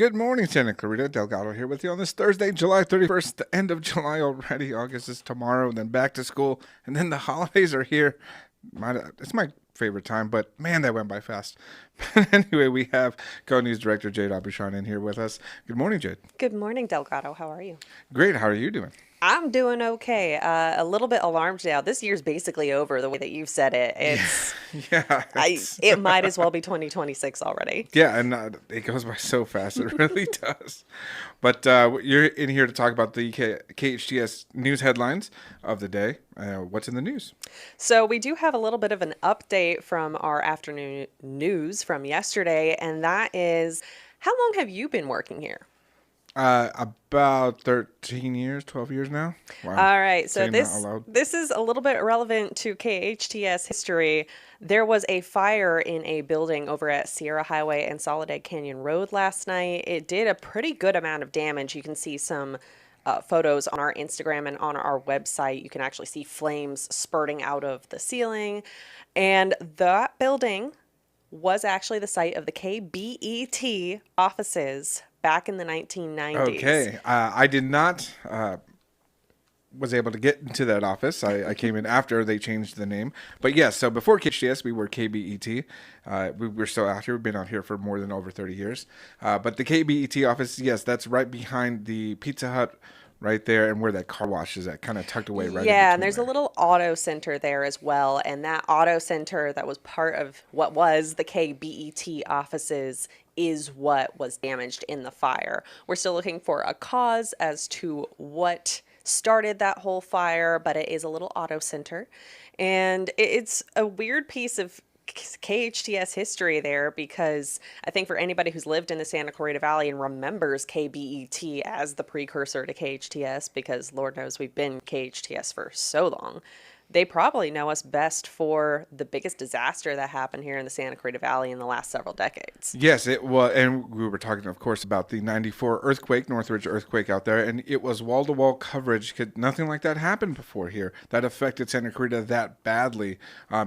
Good morning, Santa Clarita. Delgado here with you on this Thursday, July 31st, the end of July already. August is tomorrow, then back to school, and then the holidays are here. It's my favorite time, but man, that went by fast. But anyway, we have co-news director Jade Aubuchon in here with us. Good morning, Jade. Good morning, Delgado. How are you? Great. How are you doing? I'm doing okay. A little bit alarmed now. This year's basically over the way that you've said it. It's Yeah, I it's it might as well be 2026 already. yeah, and it goes by so fast. It really does. But you're in here to talk about the KHTS News Headlines of the day. What's in the news? So we do have a little bit of an update from our afternoon news from yesterday, and that is, how long have you been working here? About 13 years, 12 years now. Wow. All right, so Saying that out this loud. this is a little bit relevant to KHTS history. There was a fire in a building over at Sierra Highway and Soledad Canyon Road last night. It did a pretty good amount of damage. You can see some photos on our Instagram and on our website. You can actually see flames spurting out of the ceiling. And that building was actually the site of the KBET offices back in the 1990s. Okay. I did not was able to get into that office. I came in after they changed the name. But yes, so before KHTS, we were KBET. We were still out here. We've been out here for more than over 30 years. But the KBET office, yes, that's right behind the Pizza Hut right there and where that car wash is at, kind of tucked away right in Yeah, and between there's a there. little auto center there as well. And that auto center that was part of what was the KBET offices is what was damaged in the fire. We're still looking for a cause as to what started that whole fire, but it is a little auto center. And it's a weird piece of KHTS history there, because I think for anybody who's lived in the Santa Clarita Valley and remembers KBET as the precursor to KHTS, because Lord knows we've been KHTS for so long, they probably know us best for the biggest disaster that happened here in the Santa Clarita Valley in the last several decades. Yes, it was, and we were talking, of course, about the '94 earthquake, Northridge earthquake out there, and it was wall-to-wall coverage. Nothing like that happened before here. That affected Santa Clarita that badly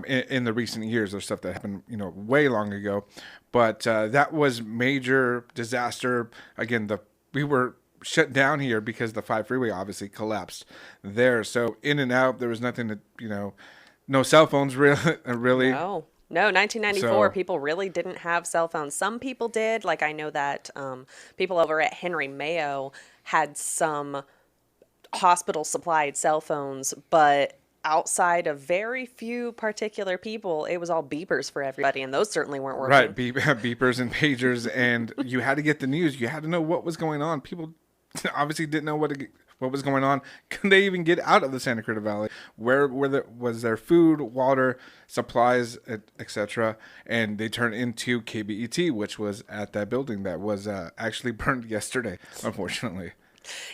in the recent years. There's stuff that happened, way long ago, but that was major disaster. Again, we were shut down here because the 5 freeway obviously collapsed there. So in and out, there was nothing to, no cell phones really, really. No, 1994, So people really didn't have cell phones. Some people did. Like, I know that people over at Henry Mayo had some hospital supplied cell phones, but outside of very few particular people, it was all beepers for everybody, and those certainly weren't right, working. beepers and pagers, and you had to get the news. You had to know what was going on. People obviously didn't know what was going on. Could they even get out of the Santa Cruz Valley? Was there food, water, supplies, etc.? And they turned into KBET, which was at that building that was actually burned yesterday, unfortunately.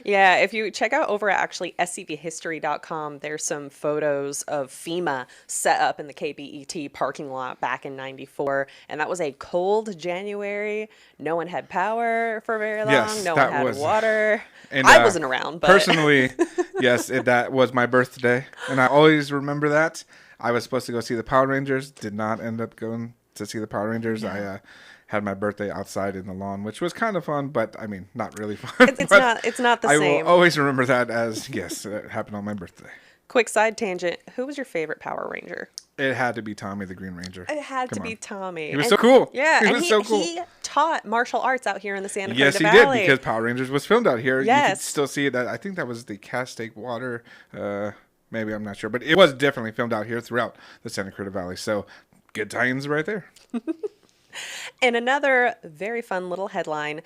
Yeah, if you check out over at actually scvhistory.com, there's some photos of FEMA set up in the KBET parking lot back in 94. And that was a cold January. No one had power for very long. Yes, No one that had was. water. And I wasn't around, but personally, yes, that was my birthday, and I always remember that. I was supposed to go see the Power Rangers. Did not end up going to see the Power Rangers. I had my birthday outside in the lawn, which was kind of fun, but I mean, not really fun. it's But not it's not the I same. will always remember that as yes, it happened on my birthday. Quick side tangent. Who was your favorite Power Ranger? It had to be Tommy the Green Ranger. It had to Come be on. Tommy. He was so cool. Yeah, He and was he, so cool. he taught martial arts out here in the Santa Yes, Clarita he did, Valley. because Power Rangers was filmed out here. You could Yes. still see it. I think that was the Castake Water. Maybe, I'm not sure. But it was definitely filmed out here throughout the Santa Cruz Valley. So good tie-ins right there. And another very fun little headline,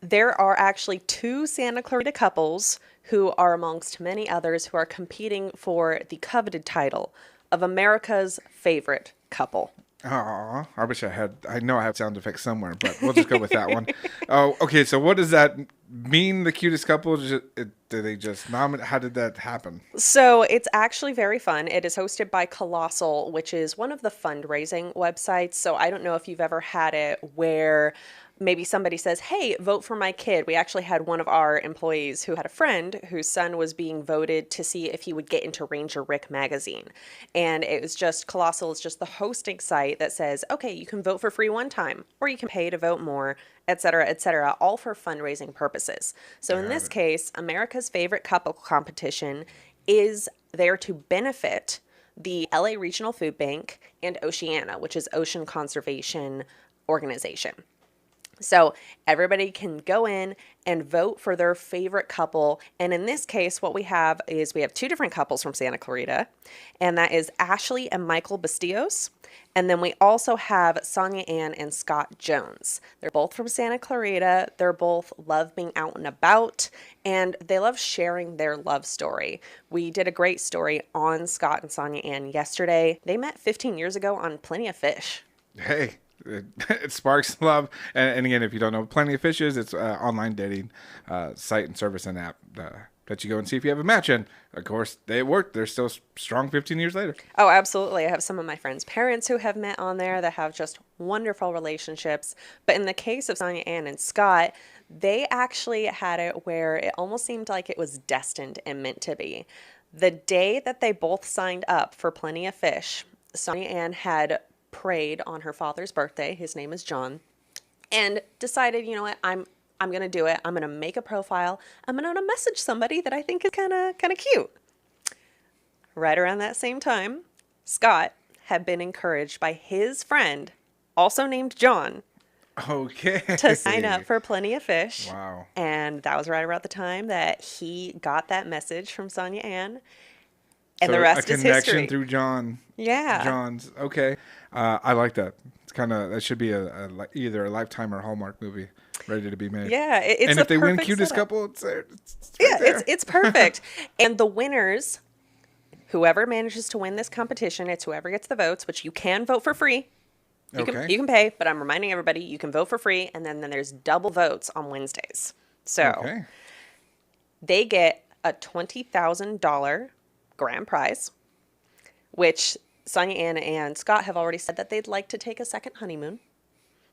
there are actually two Santa Clarita couples who are amongst many others who are competing for the coveted title of America's favorite couple. Aw, I wish I know I have sound effects somewhere, but we'll just go with that one. Oh, okay. So what does that mean, the cutest couple? Do they just nominate? How did that happen? So it's actually very fun. It is hosted by Colossal, which is one of the fundraising websites. So I don't know if you've ever had it where maybe somebody says, hey, vote for my kid. We actually had one of our employees who had a friend whose son was being voted to see if he would get into Ranger Rick magazine. And it was just Colossal is just the hosting site that says, okay, you can vote for free one time, or you can pay to vote more, et cetera, all for fundraising purposes. So in Got this it. case, America's Favorite Couple competition is there to benefit the LA Regional Food Bank and Oceana, which is Ocean Conservation Organization. So everybody can go in and vote for their favorite couple. And in this case, what we have is we have two different couples from Santa Clarita, and that is Ashley and Michael Bastillos. And then we also have Sonia Ann and Scott Jones. They're both from Santa Clarita. They're both love being out and about, and they love sharing their love story. We did a great story on Scott and Sonia Ann yesterday. They met 15 years ago on Plenty of Fish. Hey, it sparks love. And again, if you don't know, Plenty of Fishes, it's an online dating site and service and app that you go and see if you have a match. And of course, they work. They're still strong 15 years later. Oh, absolutely. I have some of my friends' parents who have met on there that have just wonderful relationships. But in the case of Sonia Ann and Scott, they actually had it where it almost seemed like it was destined and meant to be. The day that they both signed up for Plenty of Fish, Sonia Ann had prayed on her father's birthday. His name is John, and decided, you know what, I'm going to do it. I'm going to make a profile. I'm going to message somebody that I think is kind of cute. Right around that same time, Scott had been encouraged by his friend, also named John, Okay. to sign up for Plenty of Fish. Wow. And that was right around the time that he got that message from Sonia Ann. And So the rest a is connection history. through John. Yeah. John's. Okay. I like that. It's kind of, that should be either a Lifetime or Hallmark movie ready to be made. Yeah, it's And the if they win perfect cutest setup. couple, it's there. It's Yeah, right there. it's perfect. And the winners, whoever manages to win this competition, it's whoever gets the votes, which you can vote for free. You Okay. can pay, but I'm reminding everybody you can vote for free, and then there's double votes on Wednesdays. So Okay. they get a $20,000 grand prize, which Sonia Ann and Scott have already said that they'd like to take a second honeymoon,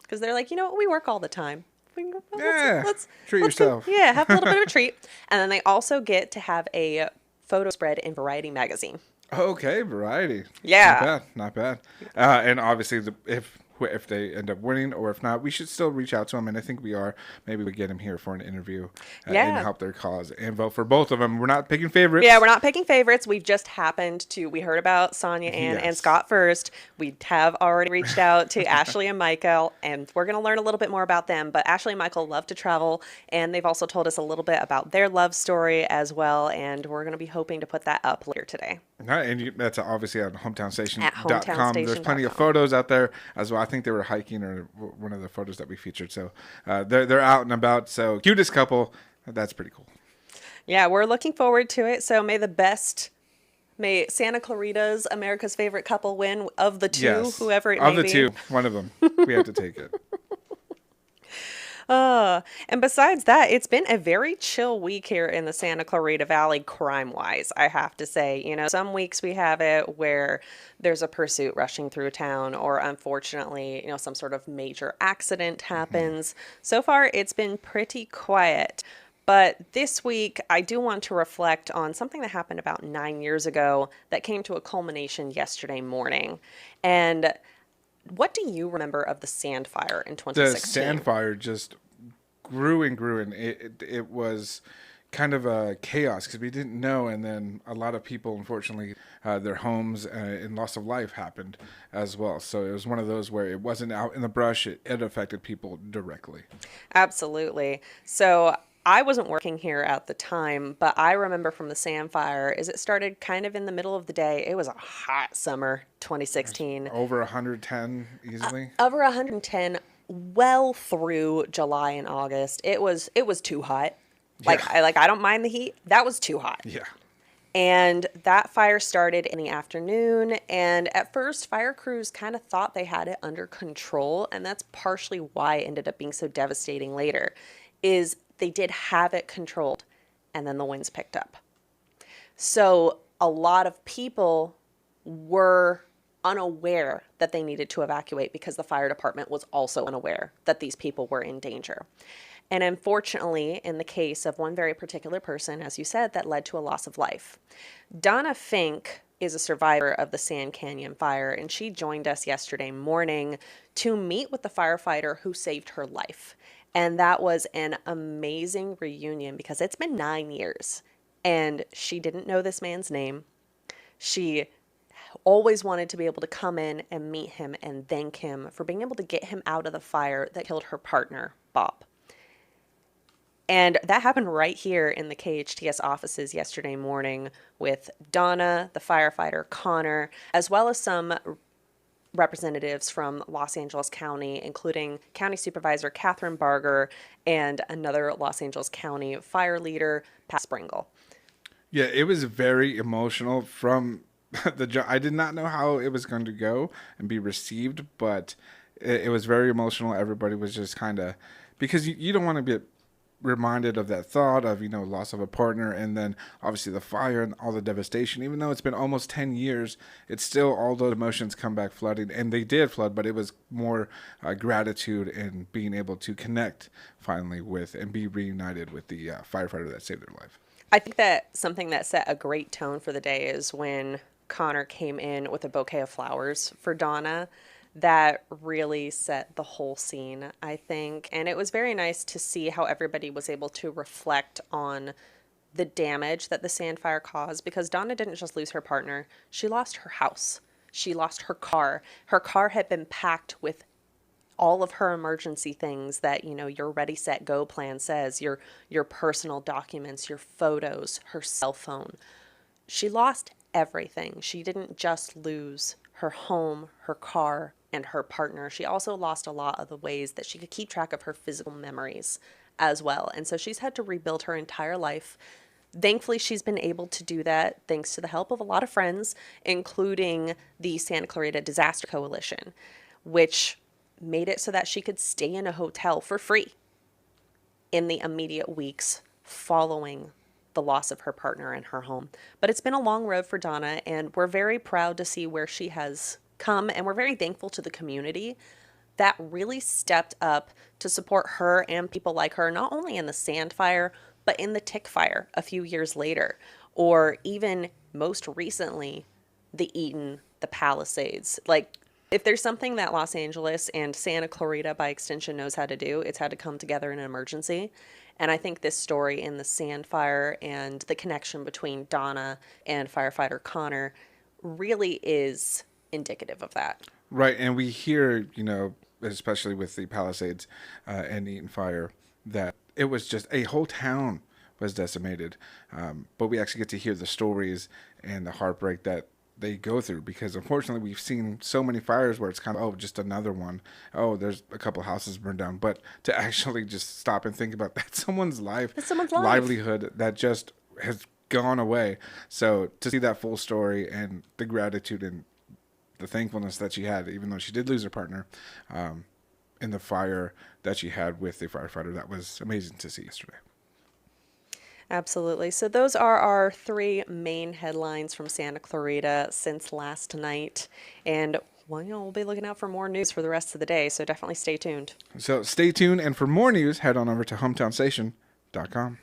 because they're like, you know what, we work all the time. Yeah, treat let's go- yourself. yeah, have a little bit of a treat. And then they also get to have a photo spread in Variety magazine. Okay, variety. Yeah. Not bad. And obviously, if they end up winning, or if not, we should still reach out to them. And I think we are. Maybe we get them here for an interview and Yeah. help their cause and vote for both of them. We're not picking favorites. Yeah, we're not picking favorites. We've just happened to, we heard about Sonia Ann and Yes. Scott first. We have already reached out to Ashley and Michael, and we're going to learn a little bit more about them. But Ashley and Michael love to travel, and they've also told us a little bit about their love story as well. And we're going to be hoping to put that up later today. And that's obviously at hometownstation.com. hometownstation.com. There's plenty of photos out there as well. I think they were hiking, or one of the photos that we featured. So they're out and about. So cutest couple. That's pretty cool. Yeah, we're looking forward to it. So may Santa Clarita's America's Favorite Couple win of the two, Yes. whoever it may be. Of the two, one of them. We have to take it. And besides that, it's been a very chill week here in the Santa Clarita Valley crime-wise, I have to say. You know, some weeks we have it where there's a pursuit rushing through town, or unfortunately, you know, some sort of major accident happens. So far, it's been pretty quiet. But this week, I do want to reflect on something that happened about 9 years ago that came to a culmination yesterday morning. And what do you remember of the sand fire in The 2016? sand fire just grew and grew, and it was kind of a chaos because we didn't know, and then a lot of people, unfortunately, their homes and loss of life happened as well. So it was one of those where it wasn't out in the brush; it affected people directly. Absolutely. So I wasn't working here at the time, but I remember from the sand fire is it started kind of in the middle of the day. It was a hot summer, 2016. Over 110 easily. Over 110 well through July and August. It was too hot. Like Yeah. I don't mind the heat. That was too hot. Yeah. And that fire started in the afternoon. And at first, fire crews kind of thought they had it under control. And that's partially why it ended up being so devastating later, is they did have it controlled. And then the winds picked up. So a lot of people were unaware that they needed to evacuate because the fire department was also unaware that these people were in danger. And unfortunately, in the case of one very particular person, as you said, that led to a loss of life. Donna Fink is a survivor of the Sand Canyon fire, and she joined us yesterday morning to meet with the firefighter who saved her life. And that was an amazing reunion because it's been 9 years, and she didn't know this man's name. She always wanted to be able to come in and meet him and thank him for being able to get him out of the fire that killed her partner, Bob. And that happened right here in the KHTS offices yesterday morning with Donna, the firefighter, Connor, as well as some representatives from Los Angeles County, including County Supervisor Catherine Barger and another Los Angeles County fire leader, Pat Springle. Yeah, it was very emotional from I did not know how it was going to go and be received, but it was very emotional. Everybody was just kind of, because you don't want to be reminded of that thought of, loss of a partner, and then obviously the fire and all the devastation. Even though it's been almost 10 years, it's still, all the emotions come back flooding, and they did flood, but it was more gratitude and being able to connect finally with and be reunited with the firefighter that saved their life. I think that something that set a great tone for the day is when Connor came in with a bouquet of flowers for Donna. That really set the whole scene, I think. And it was very nice to see how everybody was able to reflect on the damage that the sand fire caused, because Donna didn't just lose her partner, she lost her house. She lost her car. Her car had been packed with all of her emergency things that, your ready, set, go plan says, your personal documents, your photos, her cell phone. She lost everything. She didn't just lose her home, her car, and her partner. She also lost a lot of the ways that she could keep track of her physical memories as well. And so she's had to rebuild her entire life. Thankfully, she's been able to do that thanks to the help of a lot of friends, including the Santa Clarita Disaster Coalition, which made it so that she could stay in a hotel for free in the immediate weeks following the loss of her partner and her home. But it's been a long road for Donna, and we're very proud to see where she has come, and we're very thankful to the community that really stepped up to support her and people like her, not only in the sand fire, but in the tick fire a few years later, or even most recently, the Eaton, the Palisades. Like, if there's something that Los Angeles and Santa Clarita by extension knows how to do, it's how to come together in an emergency. And I think this story in the sand fire and the connection between Donna and firefighter Connor really is indicative of that. Right, and we hear, especially with the Palisades and Eaton fire, that it was just a whole town was decimated. But we actually get to hear the stories and the heartbreak that they go through, because unfortunately we've seen so many fires where it's kind of, oh, just another one. Oh, there's a couple houses burned down. But to actually just stop and think about that, someone's life, livelihood that just has gone away. So to see that full story and the gratitude and the thankfulness that she had, even though she did lose her partner, in the fire that she had with the firefighter, that was amazing to see yesterday. Absolutely. So those are our three main headlines from Santa Clarita since last night. And we'll be looking out for more news for the rest of the day, so definitely stay tuned. So stay tuned, and for more news, head on over to hometownstation.com.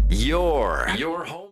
Your home